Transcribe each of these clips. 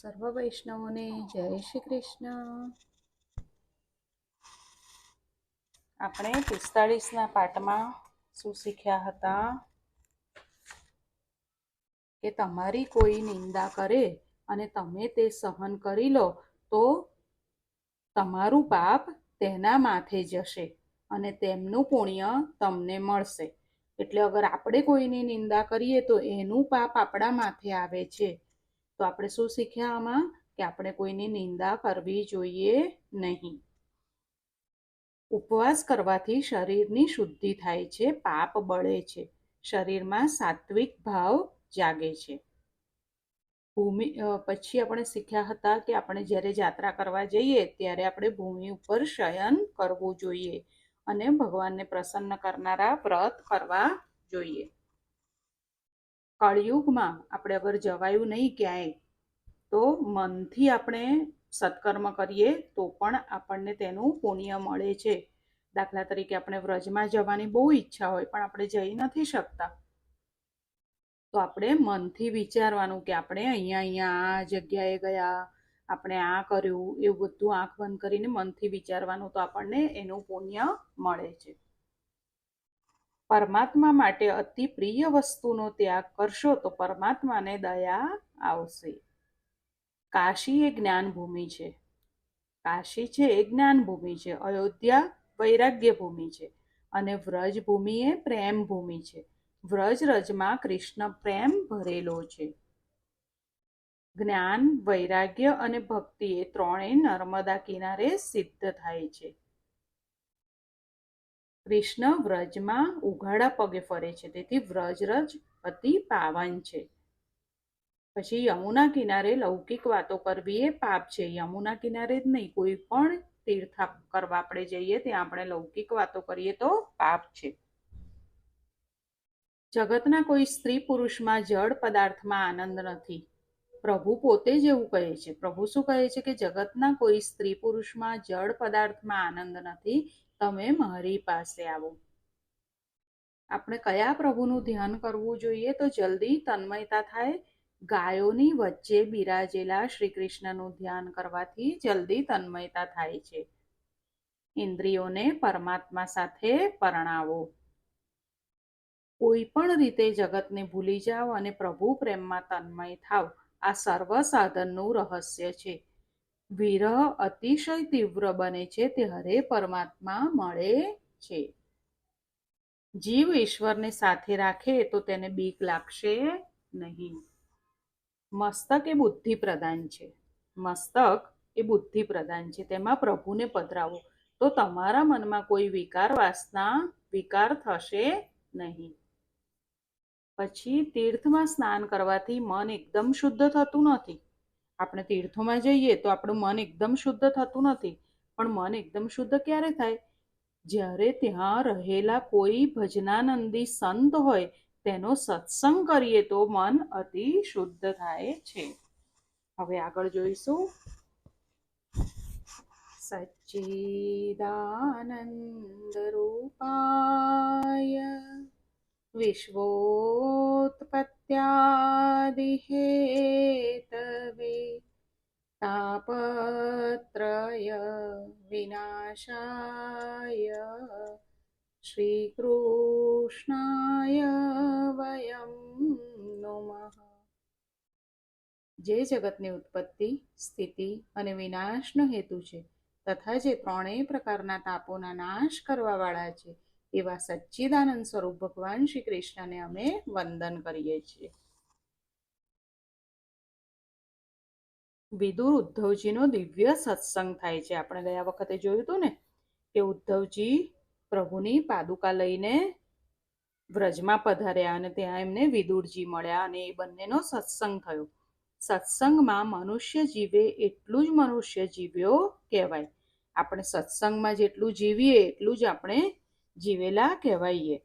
સર્વ વૈષ્ણવોને જય શ્રી કૃષ્ણ. આપણે 45ના પાઠમાં શું શીખ્યા હતા કે તમારી કોઈ નિંદા કરે અને તમે તે સહન કરી લો તો તમારું પાપ તેના માથે જશે અને તેમનું પુણ્ય તમને મળશે. એટલે અગર આપણે કોઈની નિંદા કરીએ તો એનું પાપ આપણા માથે આવે છે. તો આપણે શું શીખ્યા આમાં કે આપણે કોઈની નિંદા કરવી જોઈએ નહીં. ઉપવાસ કરવાથી શરીરની શુદ્ધિ થાય છે, પાપ બળે છે, શરીરમાં સાત્વિક ભાવ જાગે છે. પછી આપણે શીખ્યા હતા કે આપણે જ્યારે યાત્રા કરવા જઈએ ત્યારે આપણે ભૂમિ ઉપર શયન કરવું જોઈએ અને ભગવાનને પ્રસન્ન કરનારા વ્રત કરવા જોઈએ. કળિયુગમાં આપણે અગર જવાયું નહીં ક્યાંય તો મનથી આપણે સત્કર્મ કરીએ તો પણ આપણને તેનું પુણ્ય મળે છે. દાખલા તરીકે આપણે વ્રજમાં જવાની બહુ ઈચ્છા હોય પણ આપણે જઈ નથી શકતા, તો આપણે મનથી વિચારવાનું કે આપણે અહીંયા આ જગ્યાએ ગયા, આપણે આ કર્યું, એવું બધું આંખ બંધ કરીને મનથી વિચારવાનું, તો આપણને એનું પુણ્ય મળે છે. પરમાત્મા માટે અતિ પ્રિય વસ્તુનો ત્યાગ કરશો તો પરમાત્માને દયા આવશે. કાશી એ જ્ઞાન ભૂમિ છે. કાશી છે એ જ્ઞાન ભૂમિ છે, અયોધ્યા વૈરાગ્ય ભૂમિ છે અને વ્રજ ભૂમિ એ પ્રેમ ભૂમિ છે. વ્રજ રજમાં કૃષ્ણ પ્રેમ ભરેલો છે. જ્ઞાન, વૈરાગ્ય અને ભક્તિ એ ત્રણેય નર્મદા કિનારે સિદ્ધ થાય છે. કૃષ્ણ વ્રજમાં ઉઘાડા પગે ફરે છે, તેથી વ્રજરજ અતિ પાવન છે. પછી યમુના કિનારે લૌકિક વાતો કરવી એ પાપ છે. યમુના કિનારે જ નહીં, કોઈ પણ તીર્થ કરવા આપણે જઈએ ત્યાં આપણે લૌકિક વાતો કરીએ તો પાપ છે. જગતના કોઈ સ્ત્રી પુરુષમાં જળ પદાર્થમાં આનંદ નથી. પ્રભુ પોતે જ એવું કહે છે. પ્રભુ શું કહે છે કે જગતના કોઈ સ્ત્રી પુરુષમાં જળ પદાર્થમાં આનંદ નથી, તમે મારી પાસે આવો. આપણે કયા પ્રભુનું ધ્યાન કરવું જોઈએ તો જલ્દી તન્મયતા થાય. ગાયોની વચ્ચે બિરાજેલા શ્રી કૃષ્ણનું ધ્યાન કરવાથી જલ્દી તન્મયતા થાય છે. ઇન્દ્રિયોને પરમાત્મા સાથે પરણાવો. કોઈ પણ રીતે જગતને ભૂલી જાઓ અને પ્રભુ પ્રેમમાં તન્મય થાવ, આ સર્વ સાધનનું રહસ્ય છે. વિરહ અતિશય તીવ્ર બને છે ત્યારે પરમાત્મા મળે છે. જીવ ઈશ્વરને સાથે રાખે તો તેને બીક લાગશે નહીં. મસ્તક એ બુદ્ધિ પ્રધાન છે. મસ્તક એ બુદ્ધિ પ્રધાન છે, તેમાં પ્રભુને પધરાવો તો તમારા મનમાં કોઈ વિકાર વાસના વિકાર થશે નહીં. પછી તીર્થમાં સ્નાન કરવાથી મન એકદમ શુદ્ધ થતું નથી. આપણે તીર્થોમાં જઈએ તો આપણું મન એકદમ શુદ્ધ થતું નથી, પણ મન એકદમ શુદ્ધ ક્યારે થાય? જ્યારે ત્યાં રહેલા કોઈ ભજનાનંદી સંત હોય તેનો સત્સંગ કરીએ તો મન અતિ શુદ્ધ થાય છે. હવે આગળ જોઈશું. સચ્ચિદાનંદ રૂપાય વિશ્વોત્પત્યાદિહેતવે તાપત્રય વિનાશાય શ્રીકૃષ્ણાય વયં નમઃ. જે જગતની ઉત્પત્તિ, સ્થિતિ અને વિનાશનો હેતુ છે તથા જે ત્રણેય પ્રકારના તાપોના નાશ કરવાવાળા છે એવા સચ્ચિદાનંદ સ્વરૂપ ભગવાન શ્રી કૃષ્ણને અમે વંદન કરીએ છીએ. વિદુર ઉદ્ધવજીનો દિવ્ય સત્સંગ થાય છે. આપણે ગયા વખતે જોયું હતું ને કે ઉદ્ધવજી પ્રભુની પાદુકા લઈને વ્રજમાં પધાર્યા અને ત્યાં એમને વિદુરજી મળ્યા અને એ બંનેનો સત્સંગ થયો. સત્સંગમાં મનુષ્ય જીવે એટલું જ મનુષ્ય જીવ્યો કહેવાય. આપણે સત્સંગમાં જેટલું જીવીએ એટલું જ આપણે જીવેલા કહેવાઈએ.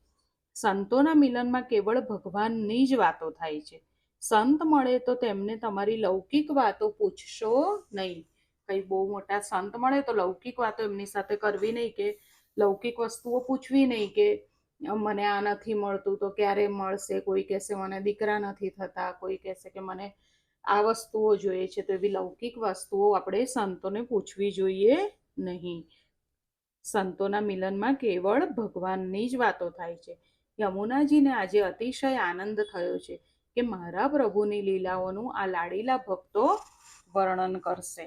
સંતોના મિલનમાં કેવળ ભગવાનની જ વાતો થાય છે. સંત મળે તો તેમને તમારી લૌકિક વાતો પૂછશો નહીં. કંઈ બહુ મોટા સંત મળે તો લૌકિક વાતો એમની સાથે કરવી નહીં, કે લૌકિક વસ્તુઓ પૂછવી નહીં કે મને આ નથી મળતું તો ક્યારે મળશે. કોઈ કહેશે મને દીકરા નથી થતા, કોઈ કહેશે કે મને આ વસ્તુઓ જોઈએ છે, તો એવી લૌકિક વસ્તુઓ આપણે સંતોને પૂછવી જોઈએ નહીં. સંતોના મિલનમાં કેવળ ભગવાનની જ વાતો થાય છે. યમુનાજીને આજે અતિશય આનંદ થયો છે કે મારા પ્રભુની લીલાઓનું આ લાડીલા ભક્તો વર્ણન કરશે.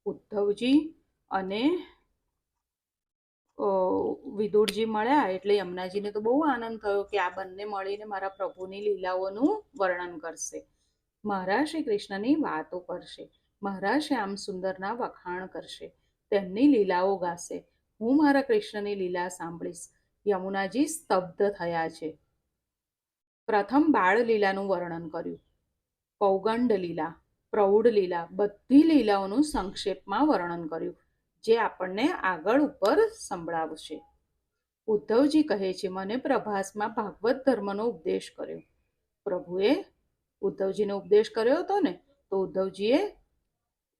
ઉદ્ધવજી અને વિદુરજી મળ્યા એટલે યમુનાજીને તો બહુ આનંદ થયો કે આ બંને મળીને મારા પ્રભુની લીલાઓનું વર્ણન કરશે, મારા શ્રી કૃષ્ણની વાતો કરશે, મારા શ્યામ સુંદરના વખાણ કરશે, તેમની લીલાઓ ગાશે. હું મારા કૃષ્ણની લીલા સાંભળીશ. યમુનાજી સ્તબ્ધ થયા છે. પ્રથમ બાળ લીલાનું વર્ણન કર્યું, પૌગંડ લીલા, પ્રૌઢ લીલા, બધી લીલાઓનું સંક્ષેપમાં વર્ણન કર્યું, જે આપણને આગળ ઉપર સંભળાવશે. ઉદ્ધવજી કહે છે, મને પ્રભાસમાં ભાગવત ધર્મનો ઉપદેશ કર્યો. પ્રભુએ ઉદ્ધવજીને ઉપદેશ કર્યો હતો ને, તો ઉદ્ધવજીએ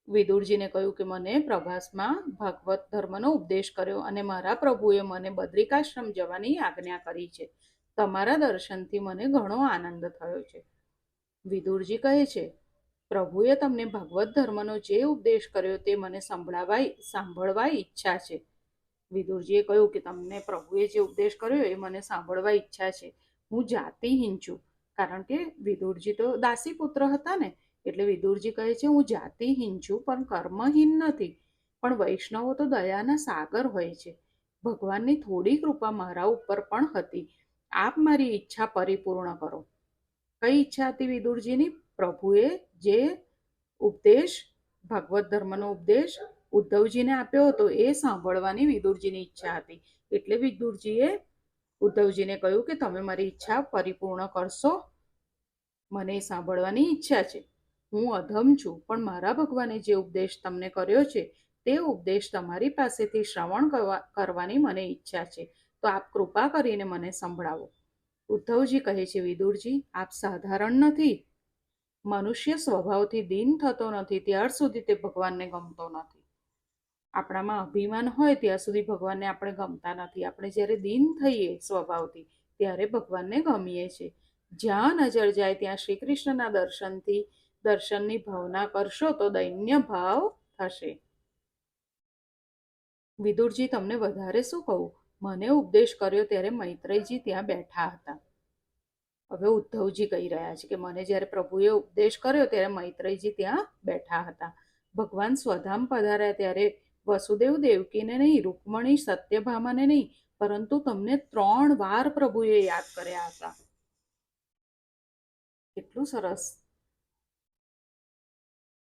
વિદુરજીને કહ્યું કે મને પ્રભાસમાં ભાગવત ધર્મનો ઉપદેશ કર્યો અને મારા પ્રભુએ મને બદ્રિકાશ્રમ જવાની આજ્ઞા કરી છે. તમારા દર્શનથી મને ઘણો આનંદ થયો છે. વિદુરજી કહે છે, પ્રભુએ તમને ભાગવત ધર્મનો જે ઉપદેશ કર્યો તે મને સાંભળવા ઈચ્છા છે. વિદુરજીએ કહ્યું કે તમને પ્રભુએ જે ઉપદેશ કર્યો એ મને સાંભળવા ઈચ્છા છે. હું જાતિહીન છું, કારણ કે વિદુરજી તો દાસીપુત્ર હતા ને, એટલે વિદુરજી કહે છે હું જાતિહીન છું પણ કર્મહીન નથી. પણ વૈષ્ણવો તો દયાના સાગર હોય છે. ભગવાનની થોડી કૃપા મારા ઉપર પણ હતી. આપ મારી ઈચ્છા પરિપૂર્ણ કરો. કઈ ઈચ્છા હતી વિદુરજીની? પ્રભુએ જે ઉપદેશ, ભાગવત ધર્મનો ઉપદેશ ઉદ્ધવજીને આપ્યો હતો એ સાંભળવાની વિદુરજીની ઈચ્છા હતી. એટલે વિદુરજીએ ઉદ્ધવજીને કહ્યું કે તમે મારી ઈચ્છા પરિપૂર્ણ કરશો, મને સાંભળવાની ઈચ્છા છે. હું અધમ છું, પણ મારા ભગવાને જે ઉપદેશ તમને કર્યો છે તે ઉપદેશ તમારી પાસેથી શ્રવણ કરવાની મને ઈચ્છા છે, તો આપ કૃપા કરીને મને સંભળાવો. ઉદ્ધવજી કહે છે, વિદુરજી, આપ સાધારણ નથી. મનુષ્ય સ્વભાવથી દીન થતો નથી ત્યાર સુધી તે ભગવાનને ગમતો નથી. આપણામાં અભિમાન હોય ત્યાં સુધી ભગવાનને આપણે ગમતા નથી. આપણે જ્યારે દીન થઈએ સ્વભાવથી ત્યારે ભગવાનને ગમીએ છીએ. જ્યાં નજર જાય ત્યાં શ્રી કૃષ્ણના દર્શનની ભાવના કરશો તો દૈન્ય ભાવ થશે. વિદુરજી, તમને વધારે શું કહું? મને ઉપદેશ કર્યો ત્યારે મૈત્રેયજી ત્યાં બેઠા હતા. હવે ઉદ્ધવજી કહી રહ્યા છે કે મને જ્યારે પ્રભુએ ઉપદેશ કર્યો ત્યારે મૈત્રેયજી ત્યાં બેઠા હતા. ભગવાન સ્વધામ પધાર્યા ત્યારે વસુદેવ દેવકીને નહીં, રૂકમણી સત્યભામાને નહીં, પરંતુ તમને 3 વાર પ્રભુએ યાદ કર્યા હતા. કેટલું સરસ.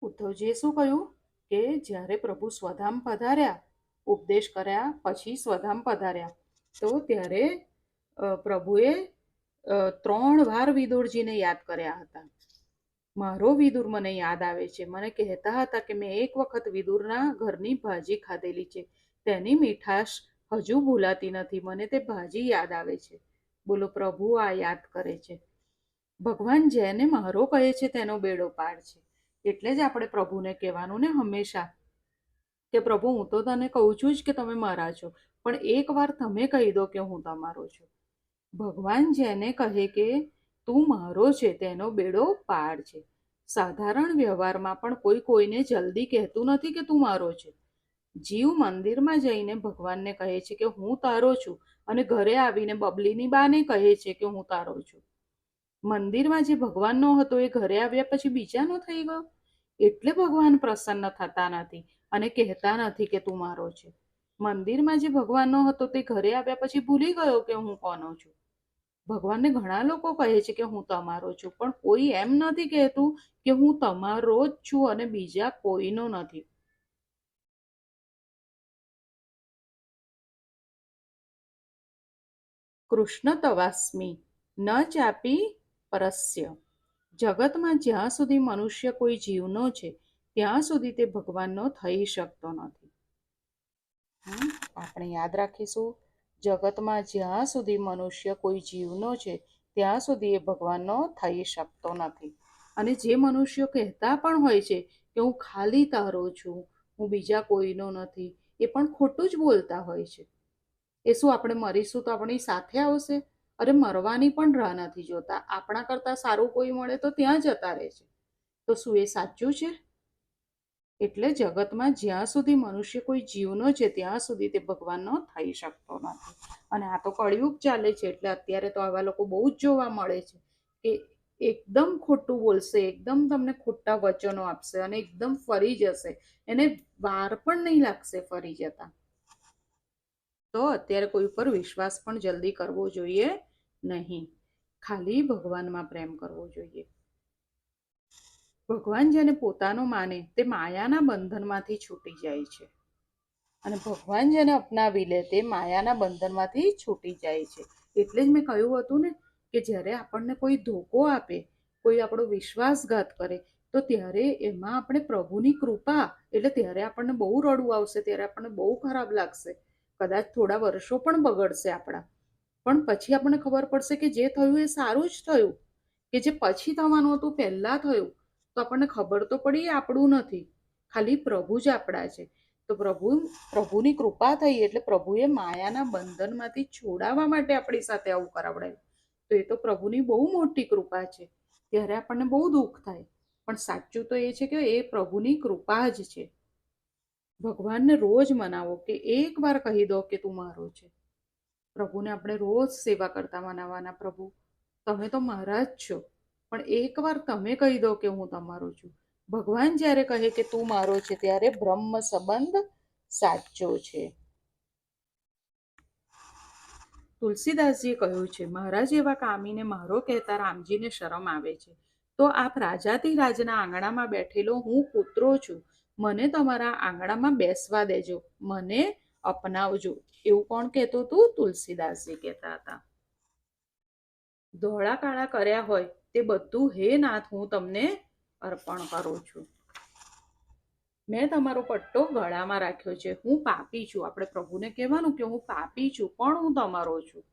ઉદ્ધવજીએ શું કહ્યું કે જ્યારે પ્રભુ સ્વધામ પધાર્યા, ઉપદેશ કર્યા પછી સ્વધામ પધાર્યા, તો ત્યારે પ્રભુએ 3 વાર વિદુરજીને યાદ કર્યા હતા. મારો વિદુર મને યાદ આવે છે. મને કહેતા હતા કે મેં એક વખત વિદુરના ઘરની ભાજી ખાધેલી છે, તેની મીઠાશ હજુ ભૂલાતી નથી. મને તે ભાજી યાદ આવે છે. બોલો, પ્રભુ આ યાદ કરે છે. ભગવાન જેને મારો કહે છે તેનો બેડો પાર છે. એટલે જ આપણે પ્રભુને કહેવાનું ને હંમેશા કે પ્રભુ, હું તો તને કહું છું જ કે તમે મારા છો, પણ એકવાર તમે કહી દો કે હું તમારો છું. ભગવાન જેને કહે કે તું મારો છે તેનો બેડો પાર છે. સાધારણ વ્યવહારમાં પણ કોઈ કોઈને જલ્દી કહેતું નથી કે તું મારો છે. જીવ મંદિરમાં જઈને ભગવાનને કહે છે કે હું તારો છું, અને ઘરે આવીને બબલીની બાને કહે છે કે હું તારો છું. મંદિરમાં જે ભગવાનનો હતો એ ઘરે આવ્યા પછી બીજાનો થઈ ગયો. એટલે ભગવાન પ્રસન્ન થતા નથી અને કહેતા નથી કે તું મારો છે. મંદિરમાં જે ભગવાનનો હતો તે ઘરે આવ્યા પછી ભૂલી ગયો કે હું કોનો છું. ભગવાનને ઘણા લોકો કહે છે કે હું તમારો છું, પણ કોઈ એમ નથી કહેતું કે હું તમારો જ છું અને બીજા કોઈનો નથી. કૃષ્ણ તવાસ્મી ન ચાપી પરસ્ય. જગતમાં જ્યાં સુધી મનુષ્ય કોઈ જીવનો છે ત્યાં સુધી તે ભગવાનનો થઈ શકતો નથી. આપણે યાદ રાખીશું, જગતમાં જ્યાં સુધી મનુષ્ય કોઈ જીવનો છે ત્યાં સુધી એ ભગવાનનો થઈ શકતો નથી. અને જે મનુષ્યો કહેતા પણ હોય છે કે હું ખાલી તારો છું, હું બીજા કોઈનો નથી, એ પણ ખોટું જ બોલતા હોય છે. એ શું આપણે મરીશું તો આપણી સાથે આવશે? અરે મરવાની પણ રાહ નથી જોતા. આપણા કરતાં સારું કોઈ મળે તો ત્યાં જતા રહે છે. તો શું એ સાચું છે? એટલે જગતમાં જ્યાં સુધી મનુષ્ય કોઈ જીવનો છે ત્યાં સુધી તે ભગવાનનો થઈ શકતો નથી. અને આ તો કળિયુગ ચાલે છે એટલે અત્યારે તો આવા લોકો બહુ જ જોવા મળે છે કે એકદમ ખોટું બોલશે, એકદમ તમને ખોટા વચનો આપશે અને એકદમ ફરી જશે. એને વાર પણ નહીં લાગશે ફરી જતા. તો અત્યારે કોઈ ઉપર વિશ્વાસ પણ જલ્દી કરવો જોઈએ નહીં. ખાલી ભગવાનમાં પ્રેમ કરવો જોઈએ. ભગવાન જેને પોતાનો માને તે માયાના બંધનમાંથી છૂટી જાય છે. અને ભગવાન જેને અપનાવી લે તે માયાના બંધનમાંથી છૂટી જાય છે. એટલે જ મેં કહ્યું હતું ને કે જ્યારે આપણને કોઈ ધોકો આપે, કોઈ આપણો વિશ્વાસઘાત કરે, તો ત્યારે એમાં આપણે પ્રભુની કૃપા, એટલે ત્યારે આપણને બહુ રડવું આવશે, ત્યારે આપણને બહુ ખરાબ લાગશે. કદાચ થોડા વર્ષો પણ બગડશે આપણા, પણ પછી આપણને ખબર પડશે કે જે થયું એ સારું જ થયું. કે જે પછી થવાનું હતું પહેલા થયું. તો આપણને ખબર તો પડી એ આપણું નથી, ખાલી પ્રભુ જ આપણા છે. તો પ્રભુની કૃપા થઈ એટલે પ્રભુએ માયાના બંધનમાંથી છોડાવવા માટે આપણી સાથે આવું કરાવડાવ્યું. તો એ તો પ્રભુની બહુ મોટી કૃપા છે. ત્યારે આપણને બહુ દુઃખ થાય, પણ સાચું તો એ છે કે એ પ્રભુની કૃપા જ છે. ભગવાનને રોજ મનાવો, કે એકવાર કહી દો કે તું મારો છે. પ્રભુને આપણે રોજ સેવા કરતા મનાવવાના. પ્રભુ તમે તો મારા જ છો, પણ એકવાર તમે કહી દો કે હું તમારો છું. ભગવાન જ્યારે કહે કે તું મારો છે ત્યારે બ્રહ્મ સંબંધ સાચો છે. તુલસીદાસજીએ કહ્યું છે, મારા જેવા કામીને મારો કહેતા રામજીને શરમ આવે છે. તો આપ રાજાધિરાજના આંગણામાં બેઠેલો હું પુત્રો છું. મને તમારા આંગણામાં બેસવા દેજો, મને અપનાવજો. એવું કોણ કહેતું હતું? તુલસીદાસજી કહેતા હતા. ધોળા કાળા કર્યા હોય તે બધું હે નાથ હું તમને અર્પણ કરું છું. મેં તમારો પટ્ટો ગળામાં રાખ્યો છે. હું પાપી છું. આપણે પ્રભુને કહેવાનું કે હું પાપી છું, પણ હું તમારો છું.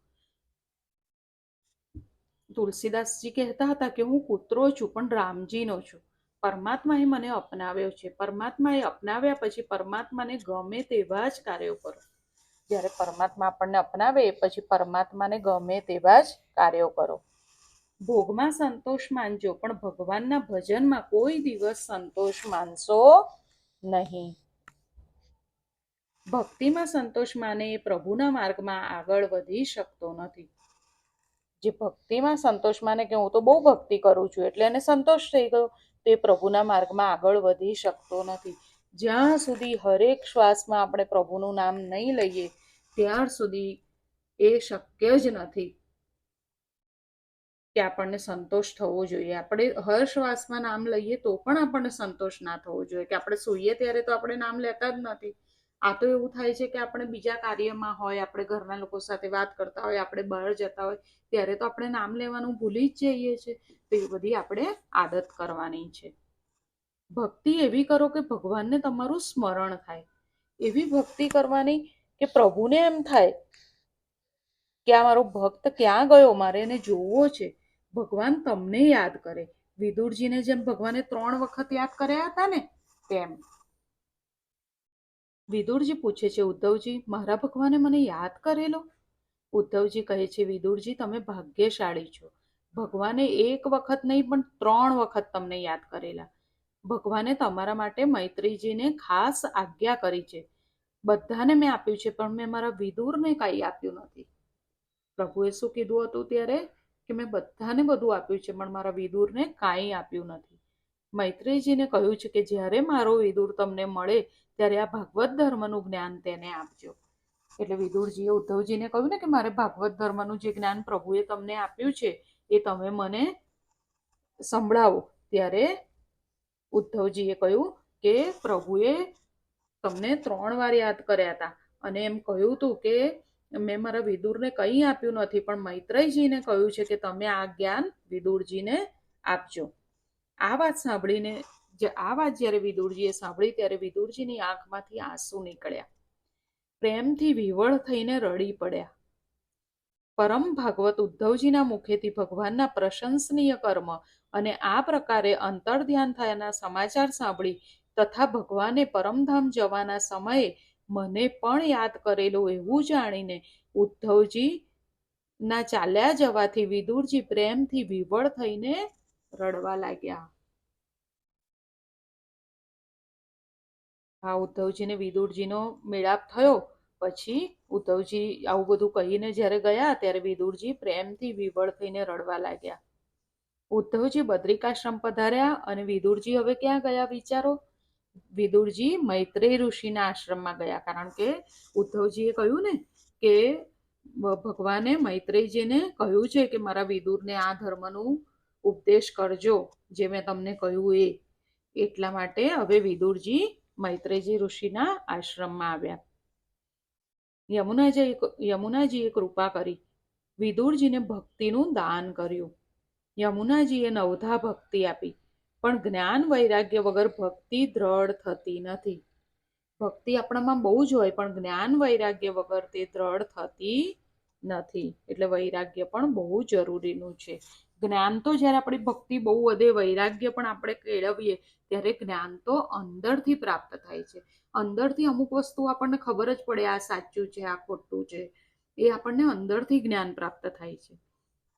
તુલસીદાસજી કહેતા હતા કે હું પુત્રો છું, પણ રામજીનો છું. પરમાત્માએ મને અપનાવ્યો છે. પરમાત્માએ અપનાવ્યા પછી પરમાત્માને ગમે તેવા જ કાર્યો કરો. જ્યારે પરમાત્મા આપણને અપનાવે પછી પરમાત્માને ગમે તેવા જ કાર્યો કરો. ભોગમાં સંતોષ માનજો, પણ ભગવાનના ભજનમાં કોઈ દિવસ સંતોષ માનશો નહીં. ભક્તિમાં સંતોષ માને એ પ્રભુના માર્ગમાં આગળ વધી શકતો નથી. જે ભક્તિમાં સંતોષ માને કે હું તો બહુ ભક્તિ કરું છું એટલે એને સંતોષ થઈ ગયો, તે પ્રભુના માર્ગમાં આગળ વધી શકતો નથી. જ્યાં સુધી હરેક શ્વાસમાં આપણે પ્રભુનું નામ નહીં લઈએ ત્યાર સુધી એ શક્ય જ નથી કે આપણને સંતોષ થવો જોઈએ. આપણે હર શ્વાસમાં નામ લઈએ તો પણ આપણને સંતોષ ના થવો જોઈએ. કે આપણે સૂઈએ ત્યારે તો આપણે નામ લેતા જ નથી. આ તો એવું થાય છે કે આપણે બીજા કાર્યમાં હોય, આપણે ઘરના લોકો સાથે વાત કરતા હોય, આપણે બહાર જતા હોય ત્યારે તો આપણે નામ લેવાનું ભૂલી જ જઈએ છીએ. તો એ બધી આપણે આદત કરવાની છે. ભક્તિ એવી કરો કે ભગવાનને તમારું સ્મરણ થાય. એવી ભક્તિ કરવાની કે પ્રભુને એમ થાય કે આ મારો ભક્ત ક્યાં ગયો, મારે એને જોવો છે. ભગવાન તમને યાદ કરે. વિદુરજીને જેમ ભગવાને 3 વખત યાદ કર્યા હતા ને તેમ. વિદુરજી પૂછે છે, ઉદ્ધવજી મારા ભગવાને મને યાદ કરેલો? ઉદ્ધવજી કહે છે, વિદુરજી તમે ભાગ્યશાળી છો. ભગવાને 1 વખત નહીં પણ 3 વખત તમને યાદ કરેલા. ભગવાને તમારા માટે મૈત્રીજીને ખાસ આજ્ઞા કરી છે. બધાને મેં આપ્યું છે પણ મેં મારા વિદુરને કાંઈ આપ્યું નથી. પ્રભુએ શું કીધું હતું ત્યારે? કે મેં બધાને બધું આપ્યું છે પણ મારા વિદુરને કાંઈ આપ્યું નથી. મૈત્રીજીને કહ્યું છે કે જ્યારે મારો વિદુર તમને મળે ત્યારે આ ભાગવત ધર્મનું જ્ઞાન તેને આપજો. એટલે વિદુરજીએ ઉદ્ધવજીને કહ્યું ને કે મારે ભાગવત ધર્મનું જે જ્ઞાન પ્રભુએ તમને આપ્યું છે એ તમે મને સંભળાવો. ત્યારે ઉદ્ધવજીએ કહ્યું કે પ્રભુએ તમને 3 વાર યાદ કર્યા હતા અને એમ કહ્યું હતું કે મેં મારા વિદુરને કંઈ આપ્યું નથી, પણ મૈત્રેયજીને કહ્યું છે કે તમે આ જ્ઞાન વિદુરજીને આપજો. આ વાત સાંભળીને આ વાત જ્યારે વિદુરજીએ સાંભળી ત્યારે વિદુરજીની આંખમાંથી આંસુ નીકળ્યા. પ્રેમથી વિવળ થઈને રડી પડ્યા. પરમ ભાગવત ઉદ્ધવજીના મુખેથી ભગવાનના પ્રશંસનીય કર્મ અને આ પ્રકારે અંતર્ધ્યાન થયાના સમાચાર સાંભળી તથા ભગવાને પરમધામ જવાના સમયે મને પણ યાદ કરેલું એવું જાણીને ઉદ્ધવજી ના ચાલ્યા જવાથી વિદુરજી પ્રેમથી વિવળ થઈને રડવા લાગ્યા. આ ઉદ્ધવજીને વિદુરજીનો મેળાપ થયો. પછી ઉદ્ધવજી આવું બધું કહીને જ્યારે ગયા ત્યારે વિદુરજી પ્રેમથી વિવળ થઈને રડવા લાગ્યા. ઉદ્ધવજી બદ્રિકાશ્રમ પધાર્યા અને વિદુરજી હવે ક્યાં ગયા વિચારો? વિદુરજી મૈત્રેય ઋષિના આશ્રમમાં ગયા. કારણ કે ઉદ્ધવજીએ કહ્યું ને કે ભગવાને મૈત્રેયજીને કહ્યું છે કે મારા વિદુરને આ ધર્મનું ઉપદેશ કરજો, જે મેં તમને કહ્યું એ. એટલા માટે હવે વિદુરજી મૈત્રેયજી ઋષિના આશ્રમમાં આવ્યા. યમુનાજીએ કૃપા કરી, વિદુરજીને ભક્તિનું દાન કર્યું. યમુનાજીએ નવધા ભક્તિ આપી, પણ જ્ઞાન વૈરાગ્ય વગર ભક્તિ દ્રઢ થતી નથી. ભક્તિ આપણામાં બહુ જ હોય, પણ જ્ઞાન વૈરાગ્ય વગર તે દ્રઢ થતી નથી. એટલે વૈરાગ્ય પણ બહુ જરૂરીનું છે. જ્ઞાન તો જ્યારે આપણી ભક્તિ બહુ વધે, વૈરાગ્ય પણ આપણે કેળવીએ, ત્યારે જ્ઞાન તો અંદરથી પ્રાપ્ત થાય છે. અંદરથી અમુક વસ્તુ આપણને ખબર જ પડે, આ સાચું છે, આ ખોટું છે. એ આપણને અંદરથી જ્ઞાન પ્રાપ્ત થાય છે.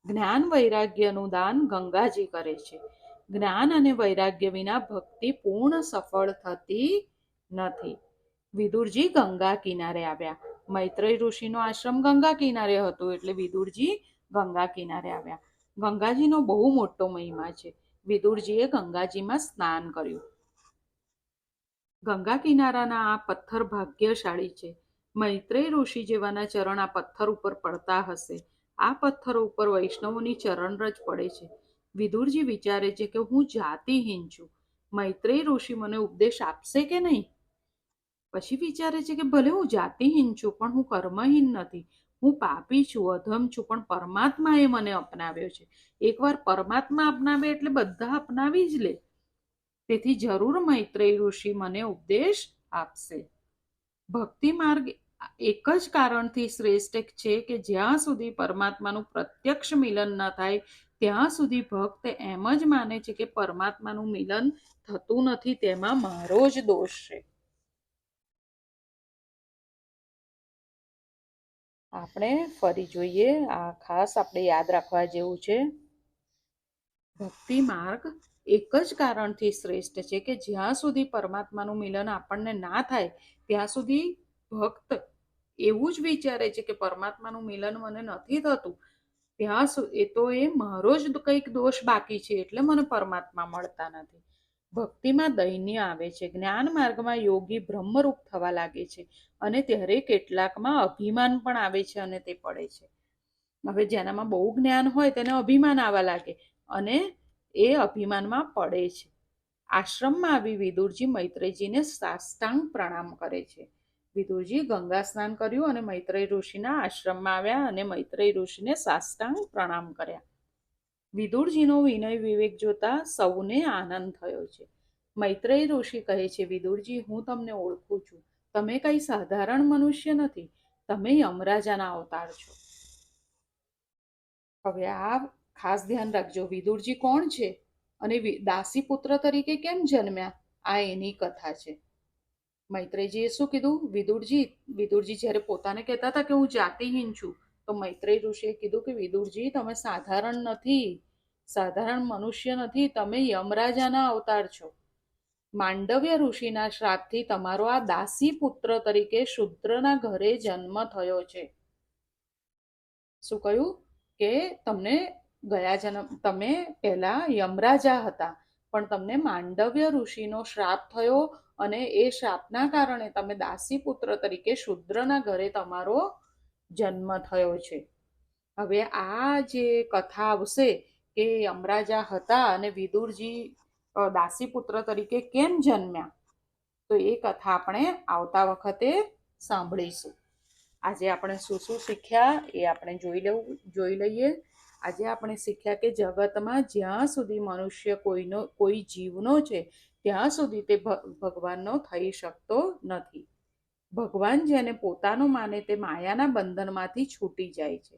જ્ઞાન વૈરાગ્યનું દાન ગંગાજી કરે છે. જ્ઞાન અને વૈરાગ્ય વિના ભક્તિ પૂર્ણ સફળ થતી નથી. વિદુરજી ગંગા કિનારે આવ્યા. મૈત્રેય ઋષિનો આશ્રમ ગંગા કિનારે હતો, એટલે વિદુરજી ગંગા કિનારે આવ્યા. ગંગાજીનો બહુ મોટો મહિમા છે. વિદુરજીએ ગંગાજીમાં સ્નાન કર્યું. ગંગા કિનારાના આ પથ્થર ભાગ્યશાળી છે. મૈત્રેય ઋષિ જેવાના ચરણ આ પથ્થર ઉપર પડતા હશે. આ પથ્થરો ઉપર વૈષ્ણવોની ચરણરજ પડે છે. વિદુરજી વિચારે છે કે હું જાતિહીન છું. મૈત્રેય ઋષિ મને ઉપદેશ આપશે કે નહીં? પછી વિચારે છે કે ભલે હું જાતિહીન છું, પણ હું કર્મહીન નથી. હું પાપી છું, અધમ છું, પણ પરમાત્માએ મને અપનાવ્યો છે. એકવાર પરમાત્મા અપનાવે એટલે બધા અપનાવી જ લે. તેથી જરૂર મૈત્રેય ઋષિ મને ઉપદેશ આપશે. ભક્તિ માર્ગ એક જ કારણથી શ્રેષ્ઠ છે કે જ્યાં સુધી પરમાત્માનું પ્રત્યક્ષ મિલન ન થાય, ત્યાં સુધી ભક્ત એમ જ માને છે કે પરમાત્માનું મિલન થતું નથી, તેમાં મારો જ દોષ છે. આપણે ફરી જોઈએ, આ ખાસ આપણે યાદ રાખવા જેવું છે. ભક્તિ માર્ગ એક જ કારણથી શ્રેષ્ઠ છે કે જ્યાં સુધી પરમાત્માનું મિલન આપણને ના થાય, ત્યાં સુધી ભક્ત એવું જ વિચારે છે કે પરમાત્માનું મિલન મને નથી થતું, ત્યાં એ તો એ મારો જ કંઈક દોષ બાકી છે, એટલે મને પરમાત્મા મળતા નથી. ભક્તિમાં દૈન્ય આવે છે. જ્ઞાન માર્ગમાં યોગી બ્રહ્મરૂપ થવા લાગે છે, અને ત્યારે કેટલાકમાં અભિમાન પણ આવે છે અને તે પડે છે. હવે જેનામાં બહુ જ્ઞાન હોય તેને અભિમાન આવવા લાગે અને એ અભિમાનમાં પડે છે. આશ્રમમાં આવી વિદુરજી મૈત્રેયજીને સાષ્ટાંગ પ્રણામ કરે છે. વિદુરજી ગંગા સ્નાન કર્યું અને મૈત્રેય ઋષિના આશ્રમમાં આવ્યા અને મૈત્રેય ઋષિને સાષ્ટાંગ પ્રણામ કર્યા. વિદુરજીનો વિનય વિવેક જોતા સૌને આનંદ થયો છે. મૈત્રેય ઋષિ કહે છે, વિદુરજી, હું તમને ઓળખું છું. તમે કઈ સાધારણ મનુષ્ય નથી. તમે યમરાજાના અવતાર છો. હવે આ ખાસ ધ્યાન રાખજો, વિદુરજી કોણ છે અને દાસી પુત્ર તરીકે કેમ જન્મ્યા, આ એની કથા છે. મૈત્રેયજીએ શું કીધું? વિદુરજી જ્યારે પોતાને કહેતા હતા કે હું જાતિહીન છું, તો મૈત્રેય ઋષિએ કીધું કે વિદુરજી, તમે સાધારણ નથી, સાધારણ મનુષ્ય નથી, તમે યમરાજાના અવતાર છો. માંડવ્ય ઋષિના શ્રાપથી તમારો આ દાસી પુત્ર તરીકે શૂદ્રના ઘરે જન્મ થયો છે. શું કહ્યું? કે તમને તમે પહેલા યમરાજા હતા, પણ તમને માંડવ્ય ઋષિનો શ્રાપ થયો અને એ શ્રાપના કારણે તમે દાસી પુત્ર તરીકે શૂદ્રના ઘરે તમારો જન્મ થયો છે. હવે આ જે કથા આવશે કે યમરાજા હતા અને વિદુરજી દાસી પુત્ર તરીકે કેમ જન્મ્યા, તો એ કથા આપણે આવતા વખતે સાંભળીશું. આજે આપણે શું શું શીખ્યા એ આપણે જોઈ લઈએ. આજે આપણે શીખ્યા કે જગતમાં જ્યાં સુધી મનુષ્ય કોઈ જીવનો છે, ત્યાં સુધી તે ભગવાનનો થઈ શકતો નથી. ભગવાન જેને પોતાનો માને તે માયાના બંધનમાંથી છૂટી જાય છે.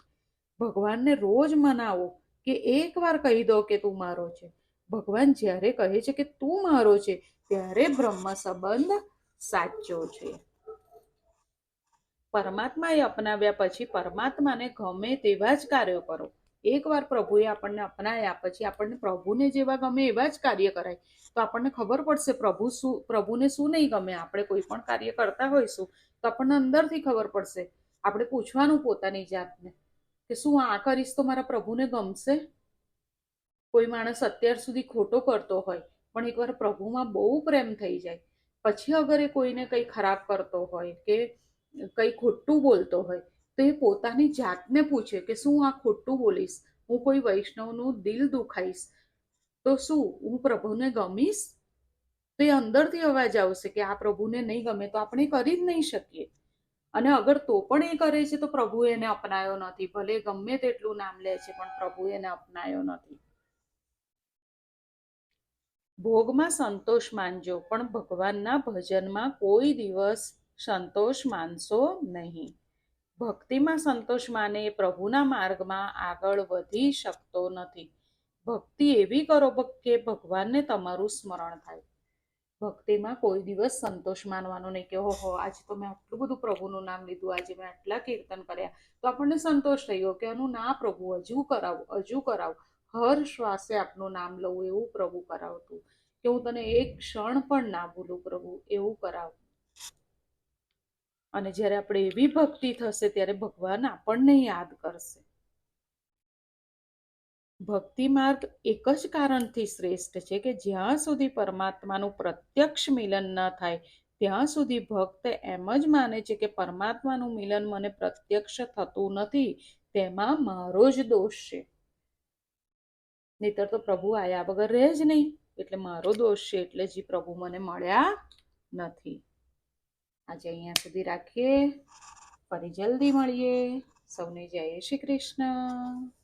ભગવાનને રોજ મનાવો કે એકવાર કહી દો કે તું મારો છે. ભગવાન જ્યારે કહે છે કે તું મારો છે, ત્યારે બ્રહ્મ સંબંધ સાચો છે. પરમાત્માએ અપનાવ્યા પછી પરમાત્માને ગમે તેવા જ કાર્યો કરો. એકવાર પ્રભુએ આપણને અપનાવ્યા પછી આપણને પ્રભુને જેવા ગમે એવા જ કાર્ય કરાય તો આપણને ખબર પડશે પ્રભુને શું નહીં ગમે. આપણે કોઈ પણ કાર્ય કરતા હોઈશું તો આપણને અંદરથી ખબર પડશે. આપણે પૂછવાનું પોતાની જાતને કે શું આ કરીશ તો મારા પ્રભુને ગમશે? કોઈ માણસ અત્યાર સુધી ખોટો કરતો હોય પણ એકવાર પ્રભુમાં બહુ પ્રેમ થઈ જાય પછી અગર એ કોઈને કંઈ ખરાબ કરતો હોય કે કંઈ ખોટું બોલતો હોય તો એ પોતાની જાતને પૂછે કે શું આ ખોટું બોલીશ, હું કોઈ વૈષ્ણવનું દિલ દુખાઈશ તો શું હું પ્રભુને ગમીશ? તો એ અંદરથી અવાજ આવશે કે આ પ્રભુને નહીં ગમે તો આપણે કરી જ નહીં શકીએ. અને અગર તો પણ એ કરે છે તો પ્રભુએ એને અપનાયો નથી. ભલે ગમે તેટલું નામ લે છે પણ પ્રભુએ એને અપનાયો નથી. ભોગમાં સંતોષ માનજો પણ ભગવાનના ભજનમાં કોઈ દિવસ સંતોષ માનશો નહીં. ભક્તિમાં સંતોષ માને એ પ્રભુના માર્ગમાં આગળ વધી શકતો નથી. ભક્તિ એવી કરો કે ભગવાનને તમારું સ્મરણ થાય. ભક્તિમાં કોઈ દિવસ સંતોષ માનવાનો નહીં કે ઓહો આજે તો મેં આટલું બધું પ્રભુનું નામ લીધું, આજે મેં આટલા કીર્તન કર્યા તો આપણને સંતોષ થઈ ગયો કે આનું ના પ્રભુ હજુ કરાવ. હર શ્વાસે આપનું નામ લઉં એવું પ્રભુ કરાવતું કે હું તને એક ક્ષણ પણ ના ભૂલું પ્રભુ એવું કરાવ. અને જ્યારે આપણે એવી ભક્તિ થશે ત્યારે ભગવાન આપણને યાદ કરશે. ભક્તિ માર્ગ એક જ કારણથી શ્રેષ્ઠ છે કે જ્યાં સુધી પરમાત્માનું પ્રત્યક્ષ મિલન ન થાય ત્યાં સુધી ભક્ત એમ જ માને છે કે પરમાત્માનું મિલન મને પ્રત્યક્ષ થતું નથી, તેમાં મારો જ દોષ છે. નહીતર તો પ્રભુ આયા વગર રહે જ નહીં, એટલે મારો દોષ છે, એટલે જ પ્રભુ મને મળ્યા નથી. આજે અહીંયા સુધી રાખીએ, ફરી જલ્દી મળીએ. સૌને જય શ્રી કૃષ્ણ.